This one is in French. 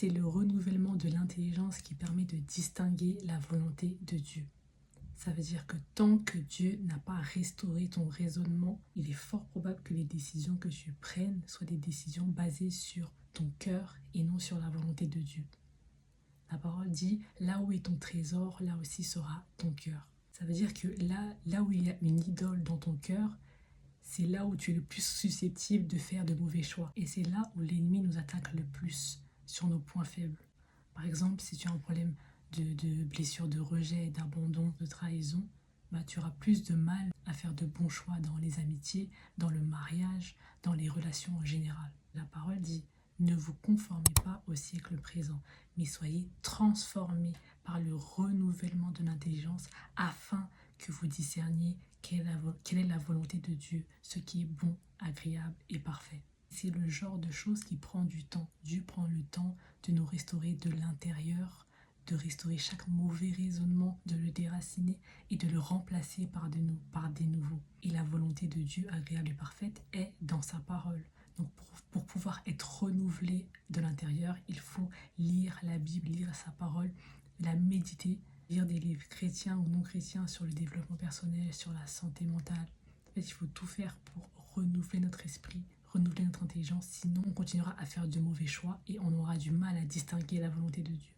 c'est le renouvellement de l'intelligence qui permet de distinguer la volonté de Dieu. Ça veut dire que tant que Dieu n'a pas restauré ton raisonnement, il est fort probable que les décisions que tu prennes soient des décisions basées sur ton cœur et non sur la volonté de Dieu. La parole dit, là où est ton trésor, là aussi sera ton cœur. Ça veut dire que là où il y a une idole dans ton cœur, c'est là où tu es le plus susceptible de faire de mauvais choix. Et c'est là où l'ennemi nous attaque le plus sur nos points faibles. Par exemple, si tu as un problème de blessure, de rejet, d'abandon, de trahison, tu auras plus de mal à faire de bons choix dans les amitiés, dans le mariage, dans les relations en général. La parole dit, ne vous conformez pas au siècle présent, mais soyez transformés par le renouvellement de l'intelligence afin que vous discerniez quelle est la volonté de Dieu, ce qui est bon, agréable et parfait. C'est le genre de choses qui prend du temps. Dieu prend le temps de nous restaurer de l'intérieur, de restaurer chaque mauvais raisonnement, de le déraciner et de le remplacer par des nouveaux. Et la volonté de Dieu, agréable et parfaite, est dans sa parole. Donc pour pouvoir être renouvelé de l'intérieur, il faut lire la Bible, lire sa parole, la méditer, lire des livres chrétiens ou non chrétiens sur le développement personnel, sur la santé mentale. En fait, il faut tout faire pour renouveler notre esprit, renouveler notre intelligence, sinon on continuera à faire de mauvais choix et on aura du mal à distinguer la volonté de Dieu.